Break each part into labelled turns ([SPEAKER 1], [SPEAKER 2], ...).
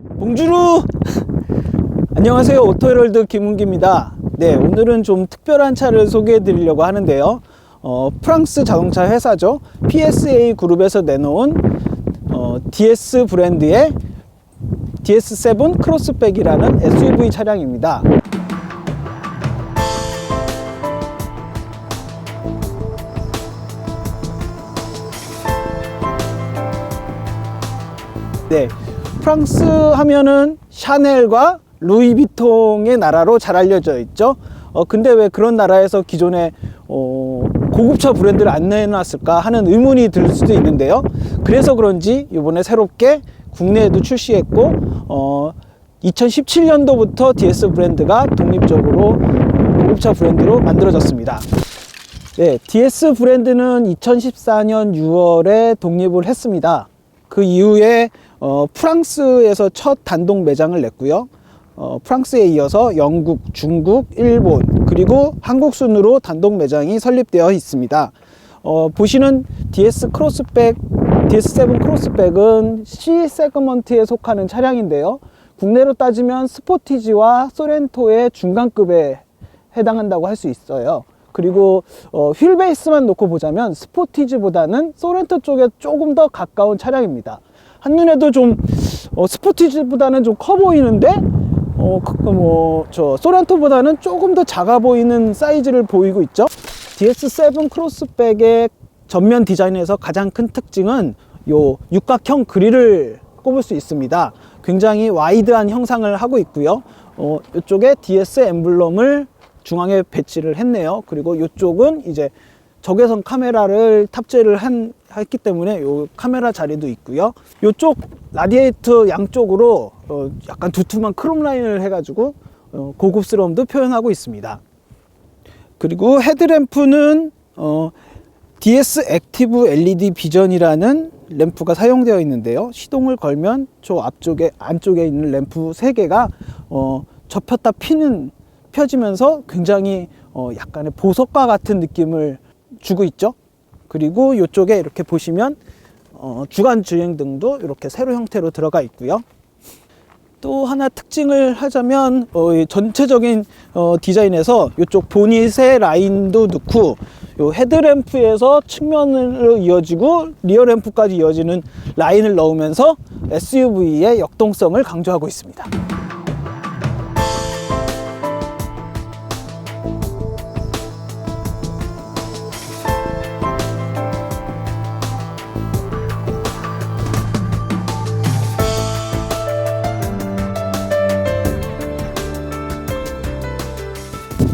[SPEAKER 1] 봉주루! 안녕하세요. 오토헤럴드 김은기입니다. 네, 오늘은 좀 특별한 차를 소개해 드리려고 하는데요. 프랑스 자동차 회사죠. PSA 그룹에서 내놓은 DS 브랜드의 DS7 크로스백이라는 SUV 차량입니다. 네, 프랑스 하면은 샤넬과 루이비통의 나라로 잘 알려져 있죠. 근데 왜 그런 나라에서 기존에 고급차 브랜드를 안 내놨을까 하는 의문이 들 수도 있는데요. 그래서 그런지 이번에 새롭게 국내에도 출시했고 2017년도부터 DS 브랜드가 독립적으로 고급차 브랜드로 만들어졌습니다. 네, DS 브랜드는 2014년 6월에 독립을 했습니다. 그 이후에 프랑스에서 첫 단독 매장을 냈고요. 프랑스에 이어서 영국, 중국, 일본, 그리고 한국 순으로 단독 매장이 설립되어 있습니다. 보시는 DS 크로스백, DS7 크로스백은 C 세그먼트에 속하는 차량인데요. 국내로 따지면 스포티지와 소렌토의 중간급에 해당한다고 할 수 있어요. 그리고 휠 베이스만 놓고 보자면 스포티지보다는 소렌토 쪽에 조금 더 가까운 차량입니다. 한눈에도 좀 스포티지보다는 좀 커 보이는데 저 소렌토보다는 조금 더 작아 보이는 사이즈를 보이고 있죠. DS7 크로스백의 전면 디자인에서 가장 큰 특징은 요 육각형 그릴을 꼽을 수 있습니다. 굉장히 와이드한 형상을 하고 있고요. 이쪽에 DS 엠블럼을 중앙에 배치를 했네요. 그리고 이쪽은 이제 적외선 카메라를 탑재를 했기 때문에 요 카메라 자리도 있고요. 이쪽 라디에이터 양쪽으로 약간 두툼한 크롬 라인을 해가지고 고급스러움도 표현하고 있습니다. 그리고 헤드램프는 DS 액티브 LED 비전이라는 램프가 사용되어 있는데요. 시동을 걸면 저 안쪽에 있는 램프 3개가 접혔다 펴지면서 굉장히 약간의 보석과 같은 느낌을 주고 있죠. 그리고 이쪽에 이렇게 보시면 주간 주행등도 이렇게 세로 형태로 들어가 있고요. 또 하나 특징을 하자면 전체적인 디자인에서 이쪽 보닛의 라인도 넣고 요 헤드램프에서 측면으로 이어지고 리어램프까지 이어지는 라인을 넣으면서 SUV의 역동성을 강조하고 있습니다.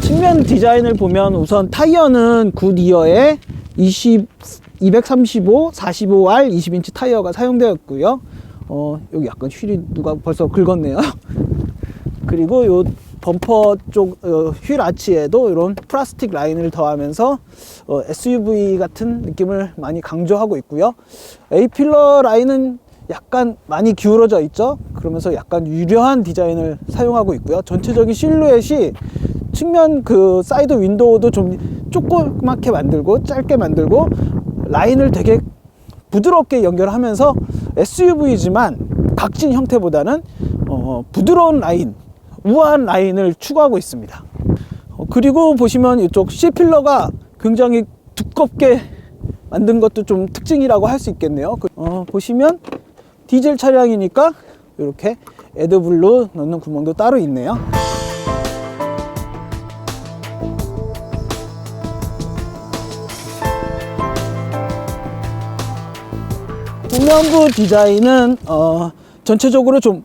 [SPEAKER 1] 측면 디자인을 보면 우선 타이어는 굿이어에 235, 45R 20인치 타이어가 사용되었고요. 여기 약간 휠이 누가 벌써 긁었네요. 그리고 요 범퍼 쪽 휠 아치에도 이런 플라스틱 라인을 더하면서 SUV 같은 느낌을 많이 강조하고 있고요. A필러 라인은 약간 많이 기울어져 있죠. 그러면서 약간 유려한 디자인을 사용하고 있고요. 전체적인 실루엣이 측면 그 사이드 윈도우도 좀 조그맣게 만들고 짧게 만들고 라인을 되게 부드럽게 연결하면서 SUV지만 각진 형태보다는 부드러운 라인, 우아한 라인을 추구하고 있습니다. 그리고 보시면 이쪽 C필러가 굉장히 두껍게 만든 것도 좀 특징이라고 할 수 있겠네요. 보시면 디젤 차량이니까 이렇게 애드블루 넣는 구멍도 따로 있네요. 후면부 디자인은 전체적으로 좀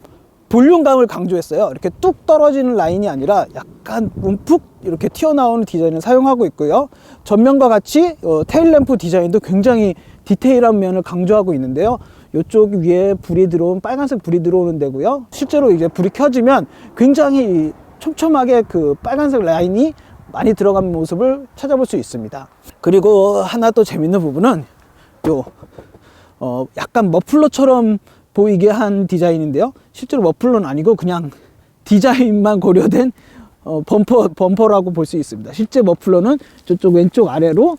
[SPEAKER 1] 볼륨감을 강조했어요. 이렇게 뚝 떨어지는 라인이 아니라 약간 움푹 이렇게 튀어나오는 디자인을 사용하고 있고요. 전면과 같이 테일램프 디자인도 굉장히 디테일한 면을 강조하고 있는데요. 이쪽 위에 불이 들어온 빨간색 불이 들어오는 데고요. 실제로 이제 불이 켜지면 굉장히 촘촘하게 그 빨간색 라인이 많이 들어간 모습을 찾아볼 수 있습니다. 그리고 하나 또 재밌는 부분은 요 약간 머플러처럼 보이게 한 디자인인데요. 실제로 머플러는 아니고 그냥 디자인만 고려된 범퍼라고 볼 수 있습니다. 실제 머플러는 저쪽 왼쪽 아래로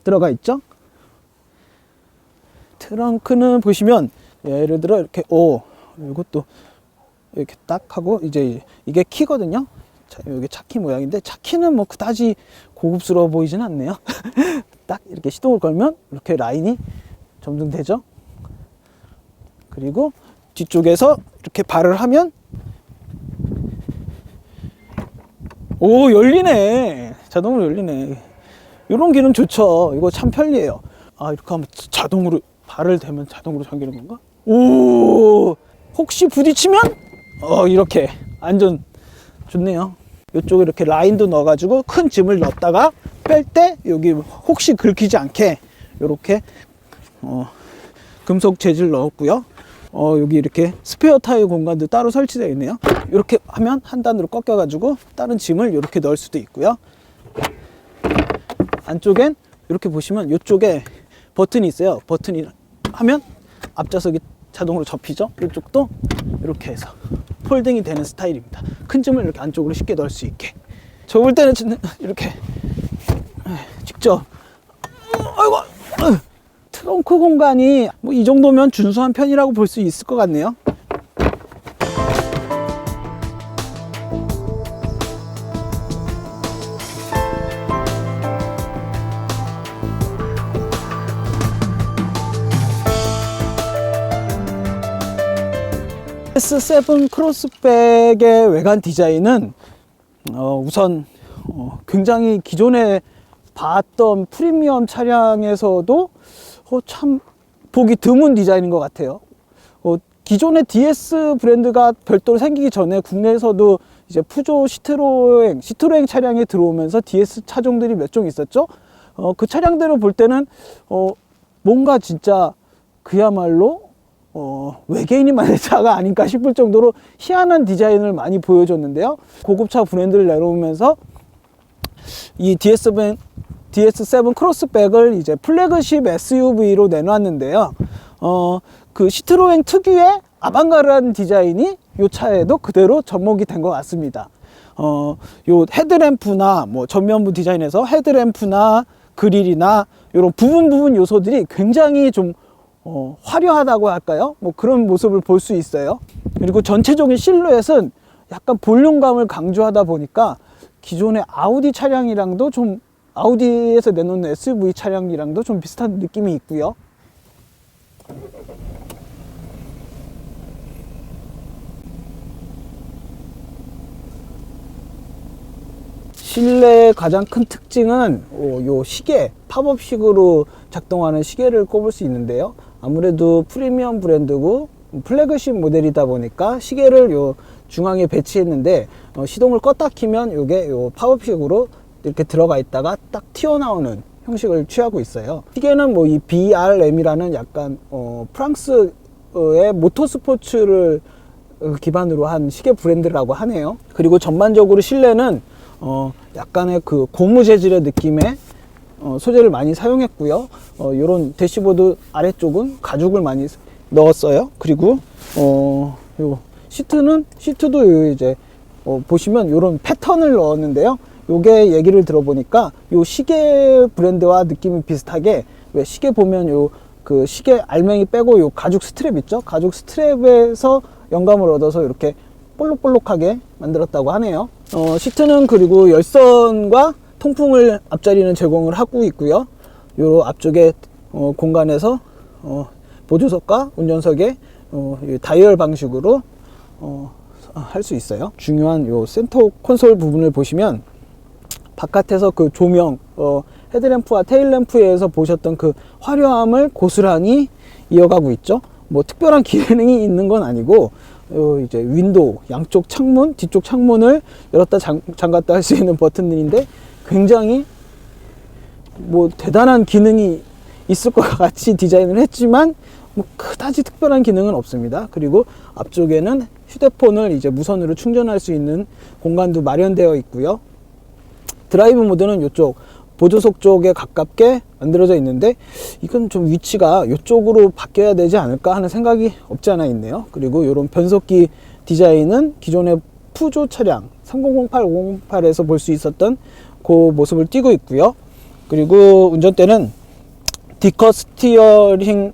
[SPEAKER 1] 들어가 있죠. 트렁크는 보시면 예를 들어 이렇게 이것도 이렇게 딱 하고, 이제 이게 키거든요. 자, 여기 차키 모양인데, 차키는 뭐 그다지 고급스러워 보이진 않네요. 딱 이렇게 시동을 걸면 이렇게 라인이 점등되죠. 그리고 뒤쪽에서 이렇게 발을 하면, 오, 열리네. 자동으로 열리네. 이런 기능 좋죠. 이거 참 편리해요. 아, 이렇게 하면 자동으로 발을 대면 자동으로 잠기는 건가? 오, 혹시 부딪히면 이렇게 안전 좋네요. 이쪽에 이렇게 라인도 넣어가지고 큰 짐을 넣었다가 뺄 때 여기 혹시 긁히지 않게 이렇게 금속 재질 넣었고요. 여기 이렇게 스페어 타이어 공간도 따로 설치되어 있네요. 이렇게 하면 한 단으로 꺾여가지고 다른 짐을 이렇게 넣을 수도 있고요. 안쪽엔 이렇게 보시면 이쪽에 버튼이 있어요. 버튼이 하면 앞좌석이 자동으로 접히죠. 이쪽도 이렇게 해서 폴딩이 되는 스타일입니다. 큰 짐을 이렇게 안쪽으로 쉽게 넣을 수 있게. 저 볼 때는 이렇게 직접 아이고, 트렁크 공간이 뭐 이 정도면 준수한 편이라고 볼 수 있을 것 같네요. DS7 크로스백의 외관 디자인은 우선 굉장히 기존에 봤던 프리미엄 차량에서도 참 보기 드문 디자인인 것 같아요. 기존의 DS 브랜드가 별도로 생기기 전에 국내에서도 이제 푸조 시트로엥 차량이 들어오면서 DS 차종들이 몇 종 있었죠. 그 차량들을 볼 때는 뭔가 진짜 그야말로 외계인이 만든 차가 아닌가 싶을 정도로 희한한 디자인을 많이 보여줬는데요. 고급차 브랜드를 내놓으면서 이 DS7 크로스백을 이제 플래그십 SUV로 내놨는데요. 그 시트로엥 특유의 아방가르한 디자인이 이 차에도 그대로 접목이 된 것 같습니다. 요 헤드램프나 뭐 전면부 디자인에서 헤드램프나 그릴이나 이런 부분 요소들이 굉장히 좀 화려하다고 할까요? 뭐 그런 모습을 볼 수 있어요. 그리고 전체적인 실루엣은 약간 볼륨감을 강조하다 보니까 기존의 아우디 차량이랑도 좀, 아우디에서 내놓는 SUV 차량이랑도 좀 비슷한 느낌이 있고요. 실내의 가장 큰 특징은 요 시계, 팝업식으로 작동하는 시계를 꼽을 수 있는데요. 아무래도 프리미엄 브랜드고 플래그십 모델이다 보니까 시계를 요 중앙에 배치했는데 시동을 껐다 키면 요게 요 팝업식으로 이렇게 들어가 있다가 딱 튀어나오는 형식을 취하고 있어요. 시계는 뭐 이 BRM이라는 약간 프랑스의 모터스포츠를 기반으로 한 시계 브랜드라고 하네요. 그리고 전반적으로 실내는 약간의 그 고무 재질의 느낌의 소재를 많이 사용했고요. 요런 대시보드 아래쪽은 가죽을 많이 넣었어요. 그리고 요 시트도 요 이제 보시면 요런 패턴을 넣었는데요. 요게 얘기를 들어보니까 요 시계 브랜드와 느낌이 비슷하게, 왜 시계 보면 요 그 시계 알맹이 빼고 요 가죽 스트랩 있죠? 가죽 스트랩에서 영감을 얻어서 이렇게 볼록볼록하게 만들었다고 하네요. 시트는 그리고 열선과 통풍을 앞자리는 제공을 하고 있고요. 요 앞쪽에 공간에서 보조석과 운전석에 다이얼 방식으로 할 수 있어요. 중요한 요 센터 콘솔 부분을 보시면 바깥에서 그 조명, 헤드램프와 테일램프에서 보셨던 그 화려함을 고스란히 이어가고 있죠. 뭐 특별한 기능이 있는 건 아니고 이제 윈도우, 양쪽 창문, 뒤쪽 창문을 열었다 잠갔다 할 수 있는 버튼들인데 굉장히 뭐 대단한 기능이 있을 것 같이 디자인을 했지만 뭐 그다지 특별한 기능은 없습니다. 그리고 앞쪽에는 휴대폰을 이제 무선으로 충전할 수 있는 공간도 마련되어 있고요. 드라이브 모드는 이쪽 보조석 쪽에 가깝게 만들어져 있는데 이건 좀 위치가 이쪽으로 바뀌어야 되지 않을까 하는 생각이 없지 않아 있네요. 그리고 이런 변속기 디자인은 기존의 푸조 차량 3008, 508에서 볼 수 있었던 그 모습을 띠고 있고요. 그리고 운전대는 디커 스티어링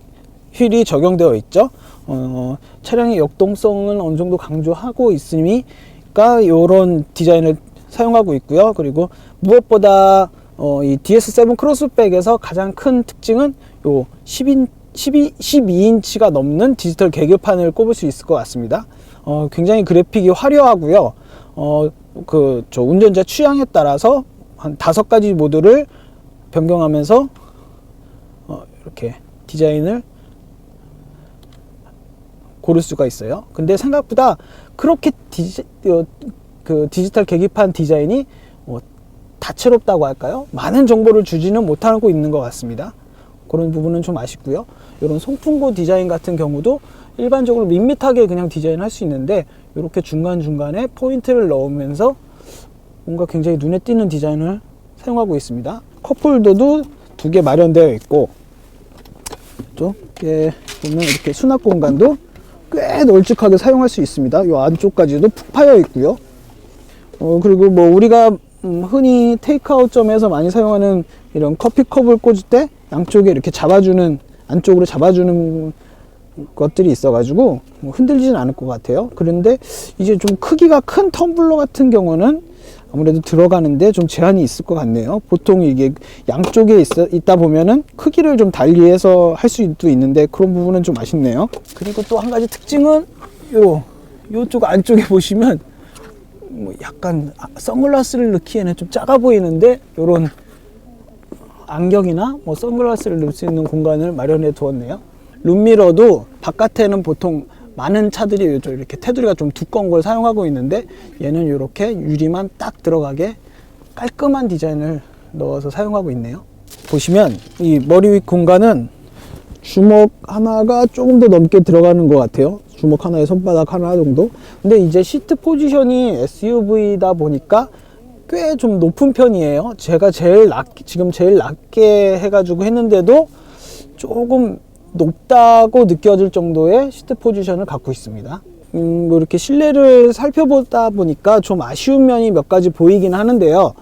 [SPEAKER 1] 휠이 적용되어 있죠. 차량의 역동성은 어느 정도 강조하고 있으니까 이런 디자인을 사용하고 있고요. 그리고 무엇보다 이 DS7 크로스백에서 가장 큰 특징은 요 12인치가 넘는 디지털 계기판을 꼽을 수 있을 것 같습니다. 굉장히 그래픽이 화려하고요. 저 운전자 취향에 따라서 한 5가지 모드를 변경하면서 이렇게 디자인을 고를 수가 있어요. 근데 생각보다 그렇게 디지털 계기판 디자인이 다채롭다고 할까요? 많은 정보를 주지는 못하고 있는 것 같습니다. 그런 부분은 좀 아쉽고요. 이런 송풍구 디자인 같은 경우도 일반적으로 밋밋하게 그냥 디자인할 수 있는데 이렇게 중간중간에 포인트를 넣으면서 뭔가 굉장히 눈에 띄는 디자인을 사용하고 있습니다. 컵홀더도 2개 마련되어 있고 이쪽에 보면 이렇게 수납 공간도 꽤 널찍하게 사용할 수 있습니다. 이 안쪽까지도 푹 파여 있고요. 그리고 뭐 우리가 흔히 테이크아웃점에서 많이 사용하는 이런 커피컵을 꽂을 때 양쪽에 이렇게 잡아주는, 안쪽으로 잡아주는 것들이 있어가지고 흔들리진 않을 것 같아요. 그런데 이제 좀 크기가 큰 텀블러 같은 경우는 아무래도 들어가는데 좀 제한이 있을 것 같네요. 보통 이게 양쪽에 있다 보면은 크기를 좀 달리해서 할 수도 있는데 그런 부분은 좀 아쉽네요. 그리고 또 한 가지 특징은 요쪽 안쪽에 보시면 뭐 약간 선글라스를 넣기에는 좀 작아 보이는데 요런 안경이나 뭐 선글라스를 넣을 수 있는 공간을 마련해 두었네요. 룸미러도 바깥에는 보통 많은 차들이 이렇게 테두리가 좀 두꺼운 걸 사용하고 있는데 얘는 이렇게 유리만 딱 들어가게 깔끔한 디자인을 넣어서 사용하고 있네요. 보시면 이 머리 윗 공간은 주먹 하나가 조금 더 넘게 들어가는 것 같아요. 주먹 하나에 손바닥 하나 정도. 근데 이제 시트 포지션이 SUV다 보니까 꽤 좀 높은 편이에요. 제가 지금 제일 낮게 해가지고 했는데도 조금 높다고 느껴질 정도의 시트 포지션을 갖고 있습니다. 뭐 이렇게 실내를 살펴보다 보니까 좀 아쉬운 면이 몇 가지 보이긴 하는데요.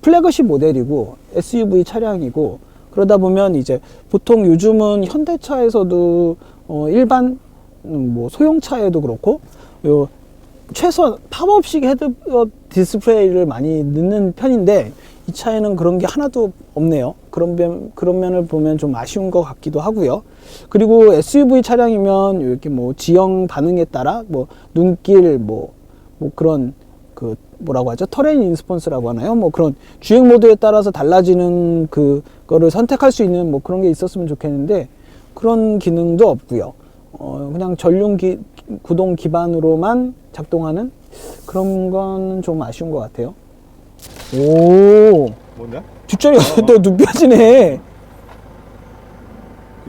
[SPEAKER 1] 플래그십 모델이고 SUV 차량이고 그러다 보면 이제 보통 요즘은 현대차에서도 일반 뭐 소형차에도 그렇고 최소한 팝업식 헤드업 디스플레이를 많이 넣는 편인데 이 차에는 그런 게 하나도 없네요. 그런 면을 보면 좀 아쉬운 것 같기도 하고요. 그리고 SUV 차량이면 이렇게 뭐 지형 반응에 따라 뭐 눈길 뭐 그런 뭐라고 하죠? 터레인 인스폰스라고 하나요? 뭐 그런 주행 모드에 따라서 달라지는 그거를 선택할 수 있는 뭐 그런 게 있었으면 좋겠는데 그런 기능도 없고요. 그냥 전륜 구동 기반으로만 작동하는 그런 건 좀 아쉬운 것 같아요. 오,
[SPEAKER 2] 뭔데?
[SPEAKER 1] 뒷자리가 또 눕혀지네.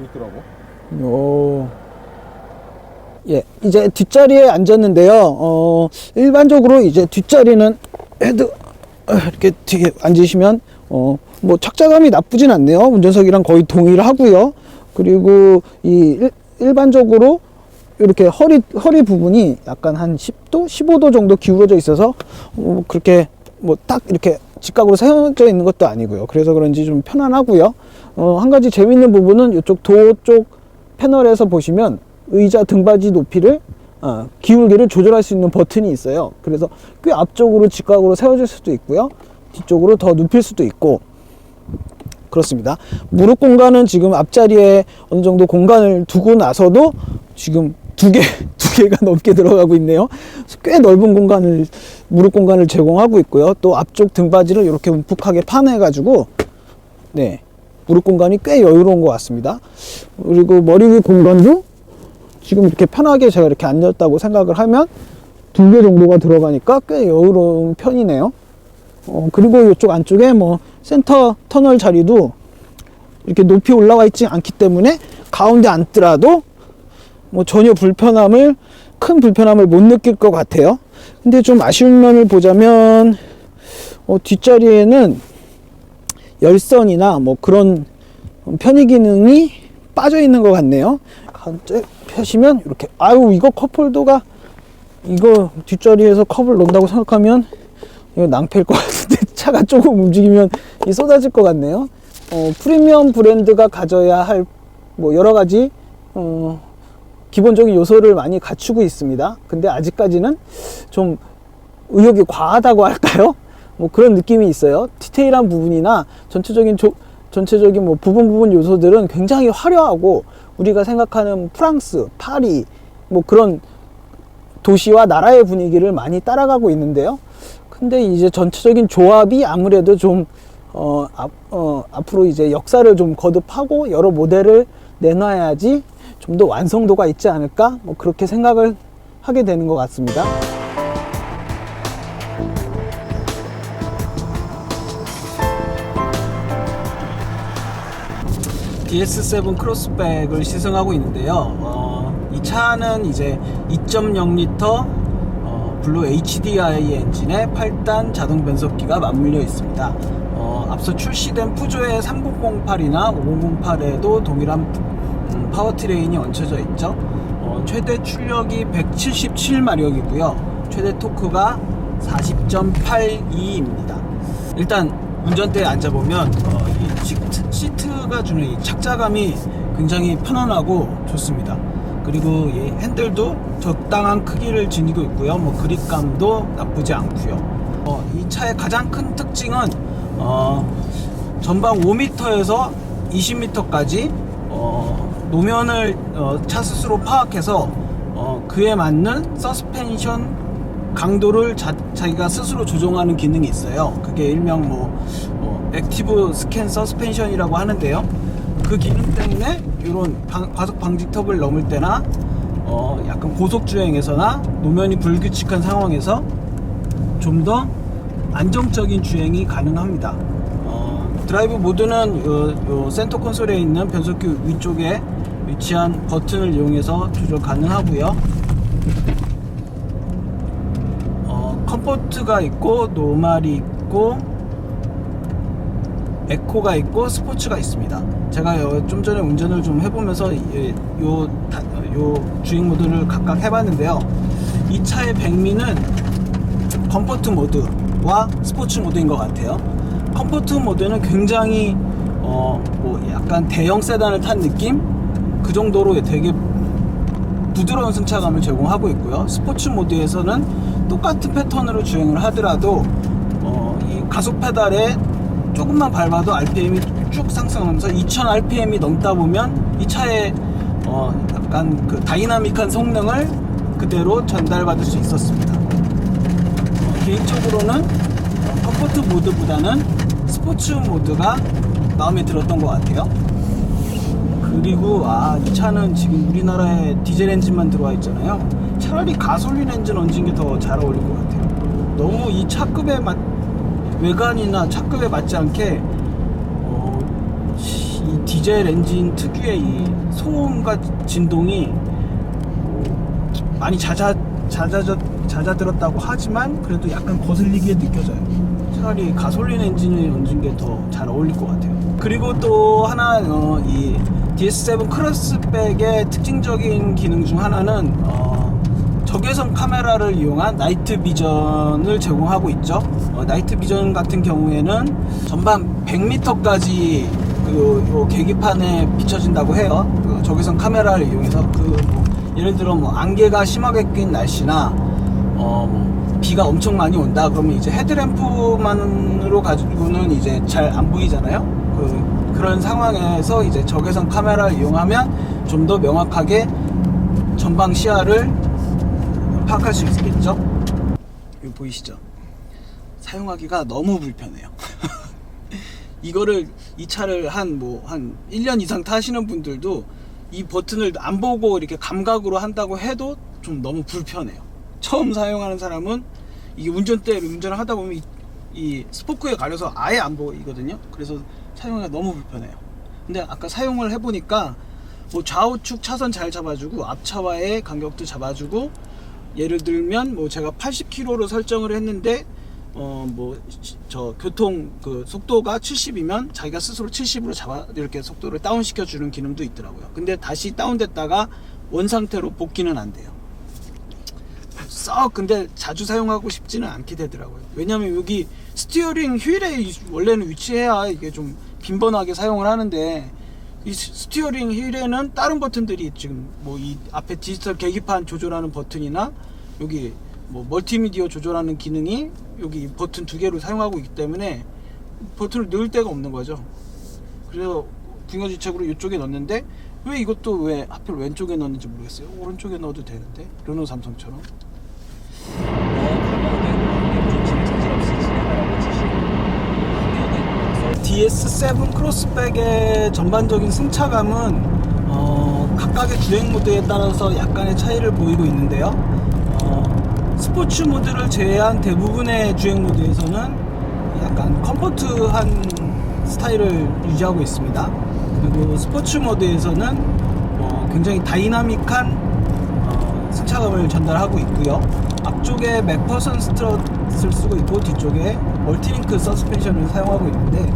[SPEAKER 2] 있더라고.
[SPEAKER 1] 오. 예, 이제 뒷자리에 앉았는데요. 일반적으로 이제 뒷자리는 이렇게 뒤에 앉으시면 뭐 착자감이 나쁘진 않네요. 운전석이랑 거의 동일하고요. 그리고 일반적으로 이렇게 허리 부분이 약간 한 10도, 15도 정도 기울어져 있어서 그렇게 뭐 딱 이렇게 직각으로 세워져 있는 것도 아니고요. 그래서 그런지 좀 편안하고요. 한 가지 재밌는 부분은 이쪽 도어 쪽 패널에서 보시면 의자 등받이 높이를 기울기를 조절할 수 있는 버튼이 있어요. 그래서 꽤 앞쪽으로 직각으로 세워질 수도 있고요. 뒤쪽으로 더 눕힐 수도 있고 그렇습니다. 무릎 공간은 지금 앞자리에 어느 정도 공간을 두고 나서도 지금 두 개가 넘게 들어가고 있네요. 꽤 넓은 무릎 공간을 제공하고 있고요. 또 앞쪽 등받이를 이렇게 움푹하게 파내가지고 네, 무릎 공간이 꽤 여유로운 것 같습니다. 그리고 머리 위 공간도 지금 이렇게 편하게 제가 이렇게 앉았다고 생각을 하면 2개 정도가 들어가니까 꽤 여유로운 편이네요. 그리고 이쪽 안쪽에 뭐 센터 터널 자리도 이렇게 높이 올라와 있지 않기 때문에 가운데 앉더라도 뭐 전혀 큰 불편함을 못 느낄 것 같아요. 근데 좀 아쉬운 면을 보자면 뒷자리에는 열선이나 뭐 그런 편의 기능이 빠져 있는 것 같네요. 펴시면 이렇게 이거 컵홀더가 이거 뒷자리에서 컵을 넣는다고 생각하면 이거 낭패일 것 같은데 차가 조금 움직이면 쏟아질 것 같네요. 프리미엄 브랜드가 가져야 할 뭐 여러 가지 기본적인 요소를 많이 갖추고 있습니다. 근데 아직까지는 좀 의욕이 과하다고 할까요? 뭐 그런 느낌이 있어요. 디테일한 부분이나 전체적인 뭐 부분 요소들은 굉장히 화려하고, 우리가 생각하는 프랑스, 파리 뭐 그런 도시와 나라의 분위기를 많이 따라가고 있는데요. 근데 이제 전체적인 조합이 아무래도 좀 앞으로 이제 역사를 좀 거듭하고 여러 모델을 내놔야지 좀 더 완성도가 있지 않을까, 뭐 그렇게 생각을 하게 되는 것 같습니다. DS7 크로스백을 시승하고 있는데요. 이 차는 이제 2.0L 블루 HDI 엔진에 8단 자동 변속기가 맞물려 있습니다. 앞서 출시된 푸조의 3008이나 5008에도 동일한 파워트레인이 얹혀져 있죠. 최대 출력이 177마력이고요. 최대 토크가 40.82입니다. 일단 운전대에 앉아보면 이 시트가 주는 이 착자감이 굉장히 편안하고 좋습니다. 그리고 이 핸들도 적당한 크기를 지니고 있고요. 뭐 그립감도 나쁘지 않고요. 이 차의 가장 큰 특징은 전방 5m에서 20m까지 노면을 차 스스로 파악해서 그에 맞는 서스펜션 강도를 자기가 스스로 조정하는 기능이 있어요. 그게 일명 액티브 스캔 서스펜션이라고 하는데요. 그 기능 때문에 이런 과속 방지턱을 넘을 때나 약간 고속 주행에서나 노면이 불규칙한 상황에서 좀 더 안정적인 주행이 가능합니다. 드라이브 모드는 요 센터 콘솔에 있는 변속기 위쪽에 위치한 버튼을 이용해서 조절 가능하고요. 컴포트가 있고, 노말이 있고, 에코가 있고, 스포츠가 있습니다. 제가 좀 전에 운전을 좀 해보면서 요 주행 모드를 각각 해봤는데요. 이 차의 백미는 컴포트 모드와 스포츠 모드인 것 같아요. 컴포트 모드는 굉장히 뭐 약간 대형 세단을 탄 느낌? 그 정도로 되게 부드러운 승차감을 제공하고 있고요. 스포츠 모드에서는 똑같은 패턴으로 주행을 하더라도 이 가속 페달에 조금만 밟아도 RPM이 쭉 상승하면서 2000rpm이 넘다 보면 이 차의 약간 그 다이나믹한 성능을 그대로 전달받을 수 있었습니다. 개인적으로는 컴포트 모드보다는 스포츠 모드가 마음에 들었던 것 같아요. 그리고 이 차는 지금 우리나라에 디젤 엔진만 들어와 있잖아요. 차라리 가솔린 엔진 얹은 게 더 잘 어울릴 것 같아요. 너무 이 차급의 외관이나 차급에 맞지 않게 이 디젤 엔진 특유의 이 소음과 진동이 많이 잦아들었다고 하지만 그래도 약간 거슬리게 느껴져요. 차라리 가솔린 엔진을 얹은 게 더 잘 어울릴 것 같아요. 그리고 또 하나 이 DS7 크로스백의 특징적인 기능 중 하나는 적외선 카메라를 이용한 나이트 비전을 제공하고 있죠. 나이트 비전 같은 경우에는 전방 100m까지 그 계기판에 비춰진다고 해요. 그 적외선 카메라를 이용해서 예를 들어 안개가 심하게 낀 날씨나 비가 엄청 많이 온다 그러면 이제 헤드램프만으로 가지고는 이제 잘 안 보이잖아요. 그런 상황에서 이제 적외선 카메라를 이용하면 좀 더 명확하게 전방 시야를 파악할 수 있겠죠. 이거 보이시죠? 사용하기가 너무 불편해요. 이 차를 한 1년 이상 타시는 분들도 이 버튼을 안 보고 이렇게 감각으로 한다고 해도 좀 너무 불편해요. 처음 사용하는 사람은 이게 운전을 하다 보면 이 스포크에 가려서 아예 안 보이거든요. 그래서 사용하기가 너무 불편해요. 근데 아까 사용을 해보니까 좌우측 차선 잘 잡아주고 앞차와의 간격도 잡아주고, 예를 들면 제가 80km로 설정을 했는데 교통 속도가 70이면 자기가 스스로 70으로 이렇게 속도를 다운 시켜주는 기능도 있더라고요. 근데 다시 다운됐다가 원 상태로 복귀는 안 돼요. 근데 자주 사용하고 싶지는 않게 되더라고요. 왜냐면 여기 스티어링 휠에 원래는 위치해야 이게 좀 빈번하게 사용을 하는데 이 스티어링 휠에는 다른 버튼들이 지금 뭐 이 앞에 디지털 계기판 조절하는 버튼이나 여기 뭐 멀티미디어 조절하는 기능이 여기 버튼 두 개로 사용하고 있기 때문에 버튼을 넣을 데가 없는 거죠. 그래서 궁여지책으로 이쪽에 넣었는데 왜 이것도 왜 하필 왼쪽에 넣었는지 모르겠어요. 오른쪽에 넣어도 되는데 르노 삼성처럼. DS7 크로스백의 전반적인 승차감은 각각의 주행 모드에 따라서 약간의 차이를 보이고 있는데요. 스포츠 모드를 제외한 대부분의 주행 모드에서는 약간 컴포트한 스타일을 유지하고 있습니다. 그리고 스포츠 모드에서는 굉장히 다이나믹한 승차감을 전달하고 있고요. 앞쪽에 맥퍼슨 스트럿을 쓰고 있고 뒤쪽에 멀티링크 서스펜션을 사용하고 있는데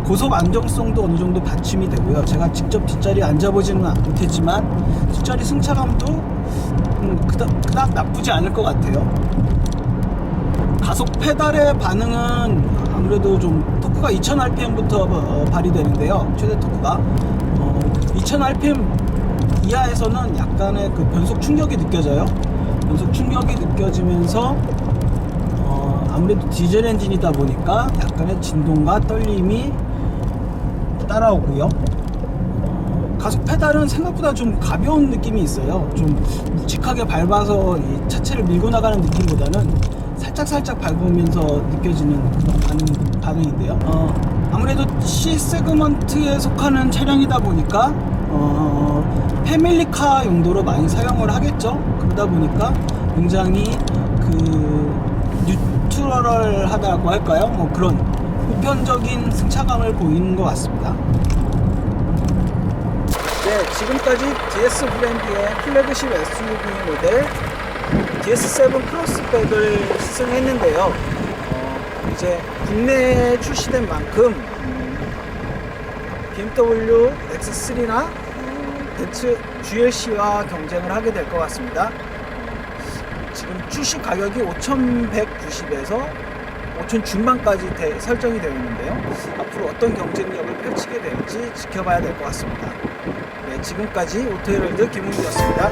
[SPEAKER 1] 고속 안정성도 어느 정도 받침이 되고요. 제가 직접 뒷자리에 앉아보지는 못했지만 뒷자리 승차감도 그닥 나쁘지 않을 것 같아요. 가속 페달의 반응은 아무래도 좀 토크가 2000rpm부터 발휘되는데요. 최대 토크가 2000rpm 이하에서는 약간의 그 변속 충격이 느껴져요. 변속 충격이 느껴지면서 아무래도 디젤 엔진이다 보니까 약간의 진동과 떨림이 따라오고요. 가속 페달은 생각보다 좀 가벼운 느낌이 있어요. 좀 묵직하게 밟아서 이 차체를 밀고 나가는 느낌보다는 살짝 밟으면서 느껴지는 그런 반응인데요. 아무래도 C 세그먼트에 속하는 차량이다 보니까 패밀리카 용도로 많이 사용을 하겠죠. 그러다 보니까 굉장히 뉴트럴하다고 할까요? 뭐 그런 보편적인 승차감을 보이는 것 같습니다. 네, 지금까지 DS 브랜드의 플래그십 SUV 모델 DS7 크로스백을 시승했는데요. 이제 국내에 출시된 만큼 BMW X3나 벤츠 GLC와 경쟁을 하게 될 것 같습니다. 지금 출시 가격이 5,190에서 5,000 중반까지 설정이 되어 있는데요. 앞으로 어떤 경쟁력을 펼치게 될지 지켜봐야 될 것 같습니다. 네, 지금까지 오토헤럴드 김웅기였습니다.